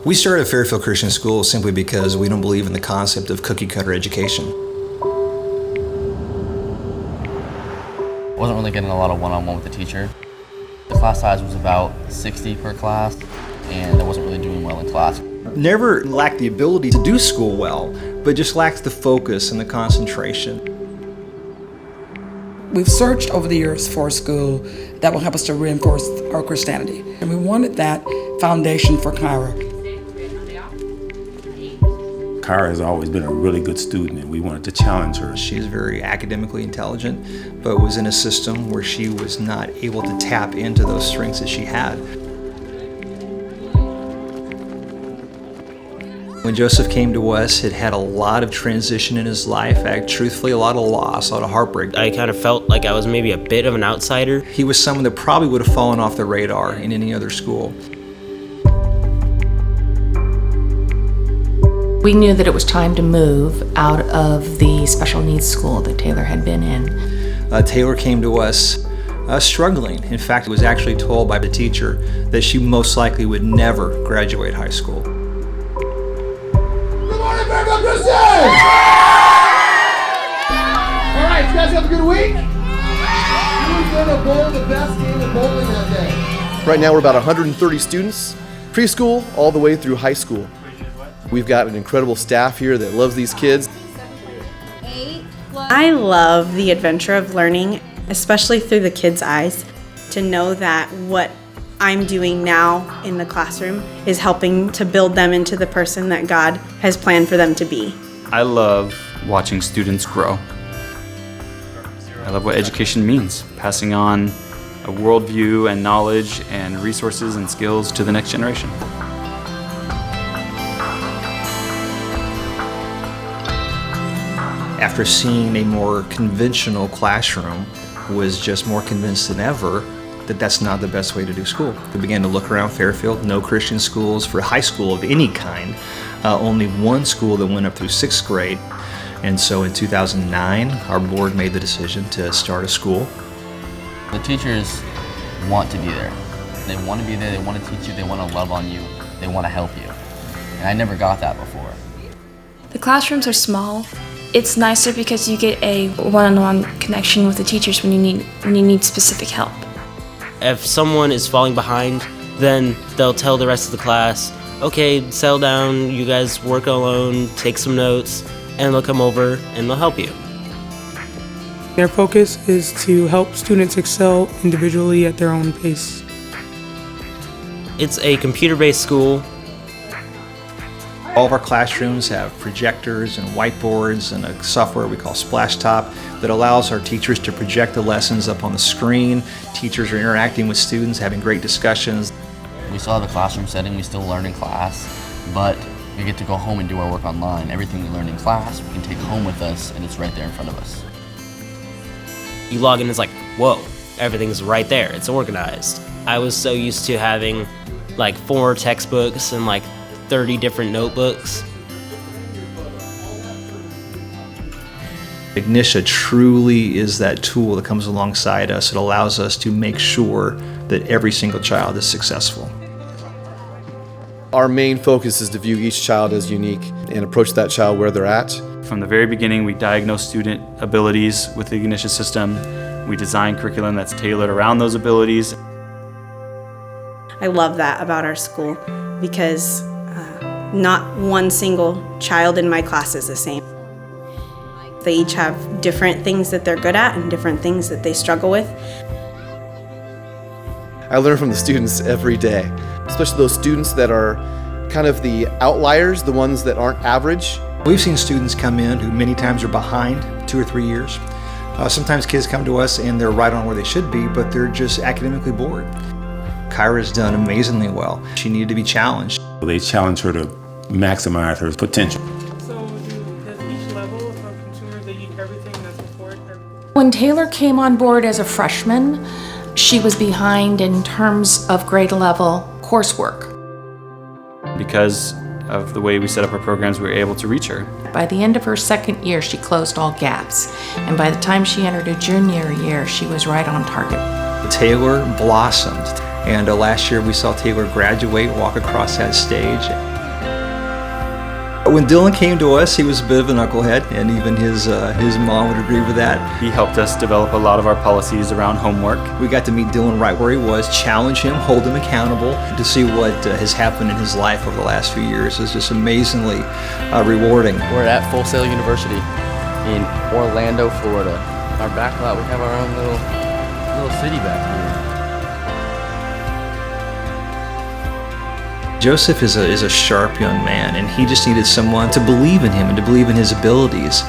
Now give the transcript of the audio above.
We started Fairfield Christian School simply because we don't believe in the concept of cookie-cutter education. I wasn't really getting a lot of one-on-one with the teacher. The class size was about 60 per class, and I wasn't really doing well in class. Never lacked the ability to do school well, but just lacks the focus and the concentration. We've searched over the years for a school that will help us to reinforce our Christianity, and we wanted that foundation for Kyra. Kyra has always been a really good student, and we wanted to challenge her. She is very academically intelligent, but was in a system where she was not able to tap into those strengths that she had. When Joseph came to us, it had a lot of transition in his life, truthfully a lot of loss, a lot of heartbreak. I kind of felt like I was maybe a bit of an outsider. He was someone that probably would have fallen off the radar in any other school. We knew that it was time to move out of the special needs school that Taylor had been in. Taylor came to us struggling. In fact, was actually told by the teacher that she most likely would never graduate high school. Good morning, Fairfield Christian! All right, you guys have a good week? Who's gonna bowl the best game of bowling that day? Right now we're about 130 students, preschool all the way through high school. We've got an incredible staff here that loves these kids. I love the adventure of learning, especially through the kids' eyes, to know that what I'm doing now in the classroom is helping to build them into the person that God has planned for them to be. I love watching students grow. I love what education means, passing on a worldview and knowledge and resources and skills to the next generation. After seeing a more conventional classroom, was just more convinced than ever that that's not the best way to do school. We began to look around Fairfield, no Christian schools for high school of any kind, only one school that went up through 6th grade. And so in 2009, our board made the decision to start a school. The teachers want to be there. They want to be there, they want to teach you, they want to love on you, they want to help you. And I never got that before. The classrooms are small. It's nicer because you get a one-on-one connection with the teachers when you need specific help. If someone is falling behind, then they'll tell the rest of the class, okay, settle down, you guys work alone, take some notes, and they'll come over and they'll help you. Their focus is to help students excel individually at their own pace. It's a computer-based school. All of our classrooms have projectors and whiteboards and a software we call Splashtop that allows our teachers to project the lessons up on the screen. Teachers are interacting with students, having great discussions. We still have the classroom setting, we still learn in class, but we get to go home and do our work online. Everything we learn in class, we can take home with us, and it's right there in front of us. You log in, it's like, whoa, everything's right there, it's organized. I was so used to having like 4 textbooks and like 30 different notebooks. Ignitia truly is that tool that comes alongside us. It allows us to make sure that every single child is successful. Our main focus is to view each child as unique and approach that child where they're at. From the very beginning, we diagnose student abilities with the Ignitia system. We design curriculum that's tailored around those abilities. I love that about our school because not one single child in my class is the same. They each have different things that they're good at and different things that they struggle with. I learn from the students every day, especially those students that are kind of the outliers, the ones that aren't average. We've seen students come in who many times are behind 2 or 3 years. Sometimes kids come to us and they're right on where they should be, but they're just academically bored. Kyra's done amazingly well. She needed to be challenged. They challenge her to maximize her potential. So does each level of consumers, they eat everything that's important? When Taylor came on board as a freshman, she was behind in terms of grade level coursework. Because of the way we set up our programs, we were able to reach her. By the end of her 2nd year, she closed all gaps. And by the time she entered her junior year, she was right on target. Taylor blossomed. And last year we saw Taylor graduate, walk across that stage. When Dylan came to us, he was a bit of a knucklehead, and even his mom would agree with that. He helped us develop a lot of our policies around homework. We got to meet Dylan right where he was, challenge him, hold him accountable. To see what has happened in his life over the last few years is just amazingly rewarding. We're at Full Sail University in Orlando, Florida. Our back lot, we have our own little city back here. Joseph is a sharp young man, and he just needed someone to believe in him and to believe in his abilities.